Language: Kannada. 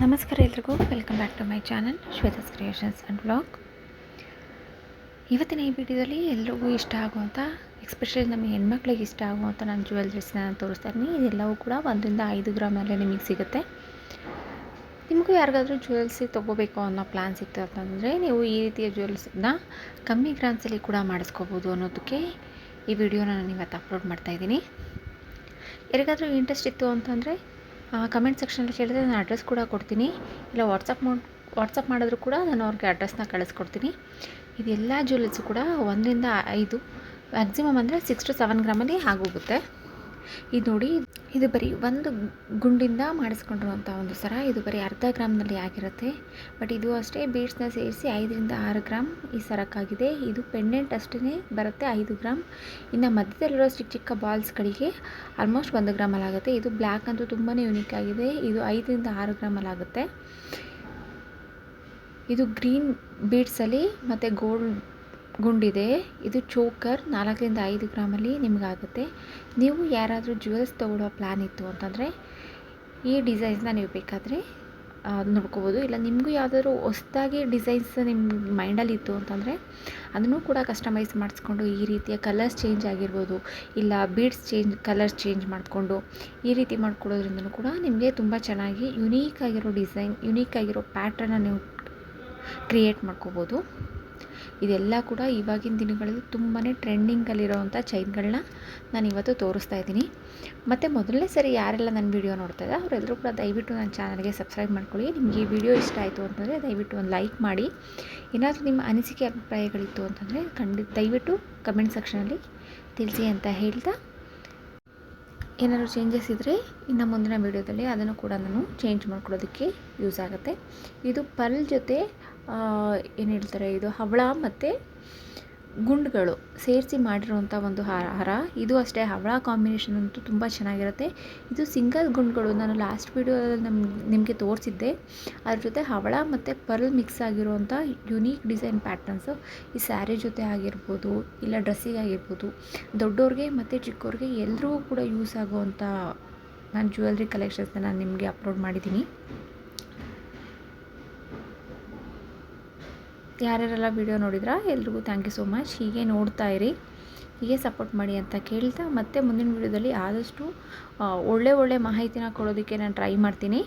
ನಮಸ್ಕಾರ ಎಲ್ರಿಗೂ, welcome back to my channel Shweta's creations and vlog. ಇವತ್ತಿನ ಈ ವಿಡಿಯೋದಲ್ಲಿ ಎಲ್ರಿಗೂ ಇಷ್ಟ ಆಗುವಂಥ, ಎಸ್ಪೆಷಲಿ ನಮ್ಮ ಹೆಣ್ಮಕ್ಳಿಗೆ ಇಷ್ಟ ಆಗುವಂಥ ನಾನು ಜ್ಯುವೆಲ್ರೀಸ್ನ ತೋರಿಸ್ತಾ ಇದ್ದೀನಿ. ಇದೆಲ್ಲವೂ ಕೂಡ 1-5 ಗ್ರಾಮಲ್ಲೇ ನಿಮಗೆ ಸಿಗುತ್ತೆ. ನಿಮಗೂ ಯಾರಿಗಾದರೂ ಜ್ಯುವೆಲ್ಸಿ ತೊಗೋಬೇಕು ಅನ್ನೋ ಪ್ಲ್ಯಾನ್ಸ್ ಇತ್ತು ಅಂತಂದರೆ ನೀವು ಈ ರೀತಿಯ ಜ್ಯುವೆಲ್ಸ್ನ ಕಮ್ಮಿ ಗ್ರಾಮ್ಸಲ್ಲಿ ಕೂಡ ಮಾಡಿಸ್ಕೋಬೋದು ಅನ್ನೋದಕ್ಕೆ ಈ ವಿಡಿಯೋನ ನಾನು ಇವತ್ತು ಅಪ್ಲೋಡ್ ಮಾಡ್ತಾಯಿದ್ದೀನಿ. ಯಾರಿಗಾದರೂ ಇಂಟ್ರೆಸ್ಟ್ ಇತ್ತು ಅಂತಂದರೆ ಕಮೆಂಟ್ ಸೆಕ್ಷನಲ್ಲಿ ಕೇಳಿದ್ರೆ ನಾನು ಅಡ್ರೆಸ್ ಕೂಡ ಕೊಡ್ತೀನಿ, ಇಲ್ಲ ವಾಟ್ಸಪ್ ಮಾಡಿದ್ರು ಕೂಡ ನಾನು ಅವ್ರಿಗೆ ಅಡ್ರೆಸ್ನ ಕಳಿಸ್ಕೊಡ್ತೀನಿ. ಇದೆಲ್ಲ ಜ್ಯುವೆಲ್ಸು ಕೂಡ 1-5 ಮ್ಯಾಕ್ಸಿಮಮ್ ಅಂದರೆ 6-7 ಗ್ರಾಮಲ್ಲಿ ಆಗೋಗುತ್ತೆ. ಇದು ನೋಡಿ, ಇದು ಬರೀ ಒಂದು ಗುಂಡಿಂದ ಮಾಡಿಸ್ಕೊಂಡಿರುವಂಥ ಒಂದು ಸರ. ಇದು ಬರೀ ಅರ್ಧ ಗ್ರಾಮ್ನಲ್ಲಿ ಆಗಿರುತ್ತೆ. ಬಟ್ ಇದು ಅಷ್ಟೇ ಬೀಡ್ಸ್ನ ಸೇರಿಸಿ 5-6 ಗ್ರಾಮ್ ಈ ಸರಕ್ಕಾಗಿದೆ. ಇದು ಪೆಂಡೆಂಟ್ ಅಷ್ಟೇ ಬರುತ್ತೆ 5 ಗ್ರಾಮ್. ಇನ್ನು ಮಧ್ಯದಲ್ಲಿರೋ ಚಿಕ್ಕ ಬಾಲ್ಸ್ಗಳಿಗೆ ಆಲ್ಮೋಸ್ಟ್ 1 ಗ್ರಾಮಲ್ಲಿ ಆಗುತ್ತೆ. ಇದು ಬ್ಲ್ಯಾಕ್ ಅಂತೂ ತುಂಬಾ ಯೂನಿಕ್ ಆಗಿದೆ. ಇದು 5-6 ಗ್ರಾಮಲ್ಲಿ ಆಗುತ್ತೆ. ಇದು ಗ್ರೀನ್ ಬೀಡ್ಸಲ್ಲಿ ಮತ್ತು ಗೋಲ್ಡ್ ಗುಂಡಿದೆ. ಇದು ಚೋಕರ್ 4-5 ಗ್ರಾಮಲ್ಲಿ ನಿಮಗಾಗುತ್ತೆ. ನೀವು ಯಾರಾದರೂ ಜ್ಯುವೆಲ್ಸ್ ತೊಗೊಳ್ಳೋ ಪ್ಲ್ಯಾನ್ ಇತ್ತು ಅಂತಂದರೆ ಈ ಡಿಸೈನ್ಸ್ನ ನೀವು ಬೇಕಾದರೆ ನೋಡ್ಕೋಬೋದು. ಇಲ್ಲ ನಿಮಗೂ ಯಾವುದಾದ್ರೂ ಹೊಸ್ದಾಗಿ ಡಿಸೈನ್ಸ್ ನಿಮ್ಮ ಮೈಂಡಲ್ಲಿ ಇತ್ತು ಅಂತಂದರೆ ಅದನ್ನು ಕೂಡ ಕಸ್ಟಮೈಸ್ ಮಾಡಿಸ್ಕೊಂಡು ಈ ರೀತಿಯ ಕಲರ್ಸ್ ಚೇಂಜ್ ಆಗಿರ್ಬೋದು, ಇಲ್ಲ ಬೀಡ್ಸ್ ಕಲರ್ಸ್ ಚೇಂಜ್ ಮಾಡಿಕೊಂಡು ಈ ರೀತಿ ಮಾಡ್ಕೊಡೋದ್ರಿಂದಲೂ ಕೂಡ ನಿಮಗೆ ತುಂಬ ಚೆನ್ನಾಗಿ ಯುನೀಕ್ ಆಗಿರೋ ಡಿಸೈನ್, ಯುನೀಕ್ ಆಗಿರೋ ಪ್ಯಾಟ್ರನ್ನ ನೀವು ಕ್ರಿಯೇಟ್ ಮಾಡ್ಕೋಬೋದು. ಇದೆಲ್ಲ ಕೂಡ ಇವಾಗಿನ ದಿನಗಳಲ್ಲಿ ತುಂಬಾ ಟ್ರೆಂಡಿಂಗಲ್ಲಿರೋವಂಥ ಚೈನ್ಗಳನ್ನ ನಾನು ಇವತ್ತು ತೋರಿಸ್ತಾ ಇದ್ದೀನಿ. ಮತ್ತು ಮೊದಲನೇ ಸರಿ ಯಾರೆಲ್ಲ ನನ್ನ ವಿಡಿಯೋ ನೋಡ್ತಾ ಇದ್ದಾರೆ ಅವರೆಲ್ಲರೂ ಕೂಡ ದಯವಿಟ್ಟು ನನ್ನ ಚಾನಲ್ಗೆ ಸಬ್ಸ್ಕ್ರೈಬ್ ಮಾಡ್ಕೊಳ್ಳಿ. ನಿಮಗೆ ಈ ವಿಡಿಯೋ ಇಷ್ಟ ಆಯಿತು ಅಂತಂದರೆ ದಯವಿಟ್ಟು ಒಂದು ಲೈಕ್ ಮಾಡಿ. ಏನಾದರೂ ನಿಮ್ಮ ಅನಿಸಿಕೆ ಅಭಿಪ್ರಾಯಗಳಿತ್ತು ಅಂತಂದರೆ ದಯವಿಟ್ಟು ಕಮೆಂಟ್ ಸೆಕ್ಷನಲ್ಲಿ ತಿಳಿಸಿ ಅಂತ ಹೇಳ್ತಾ, ಏನಾದರೂ ಚೇಂಜಸ್ ಇದ್ದರೆ ಇನ್ನು ಮುಂದಿನ ವೀಡಿಯೋದಲ್ಲಿ ಅದನ್ನು ಕೂಡ ನಾನು ಚೇಂಜ್ ಮಾಡ್ಕೊಳ್ಳೋದಕ್ಕೆ ಯೂಸ್ ಆಗುತ್ತೆ. ಇದು ಪರ್ಲ್ ಜೊತೆ ಏನು ಹೇಳ್ತಾರೆ, ಇದು ಹವಳ ಮತ್ತು ಗುಂಡುಗಳು ಸೇರಿಸಿ ಮಾಡಿರುವಂಥ ಒಂದು ಹಾರ. ಇದು ಅಷ್ಟೇ ಹವಳ ಕಾಂಬಿನೇಷನ್ ಅಂತೂ ತುಂಬ ಚೆನ್ನಾಗಿರುತ್ತೆ. ಇದು ಸಿಂಗಲ್ ಗುಂಡುಗಳು ನಾನು ಲಾಸ್ಟ್ ವೀಡಿಯೋದಲ್ಲಿ ನಿಮಗೆ ತೋರಿಸಿದ್ದೆ. ಅದ್ರ ಜೊತೆ ಹವಳ ಮತ್ತು ಪರ್ಲ್ ಮಿಕ್ಸ್ ಆಗಿರುವಂಥ ಯುನೀಕ್ ಡಿಸೈನ್ ಪ್ಯಾಟರ್ನ್ಸು ಈ ಸ್ಯಾರಿ ಜೊತೆ ಆಗಿರ್ಬೋದು, ಇಲ್ಲ ಡ್ರೆಸ್ಸಿಗೆ ಆಗಿರ್ಬೋದು, ದೊಡ್ಡವ್ರಿಗೆ ಮತ್ತು ಚಿಕ್ಕವ್ರಿಗೆ ಎಲ್ಲರಿಗೂ ಕೂಡ ಯೂಸ್ ಆಗುವಂಥ ನಾನು ಜ್ಯುವೆಲ್ರಿ ಕಲೆಕ್ಷನ್ಸ್ನ ನಾನು ನಿಮಗೆ ಅಪ್ಲೋಡ್ ಮಾಡಿದ್ದೀನಿ. ಯಾರ್ಯಾರೆಲ್ಲ ವಿಡಿಯೋ ನೋಡಿದ್ರಾ ಎಲ್ರಿಗೂ ಥ್ಯಾಂಕ್ ಯು ಸೋ ಮಚ್. ಹೀಗೆ ನೋಡ್ತಾ ಇರಿ, ಹೀಗೆ ಸಪೋರ್ಟ್ ಮಾಡಿ ಅಂತ ಕೇಳ್ತಾ, ಮತ್ತೆ ಮುಂದಿನ ವಿಡಿಯೋದಲ್ಲಿ ಆದಷ್ಟು ಒಳ್ಳೆ ಮಾಹಿತಿನ ಕೊಡೋದಕ್ಕೆ ನಾನು ಟ್ರೈ ಮಾಡ್ತೀನಿ.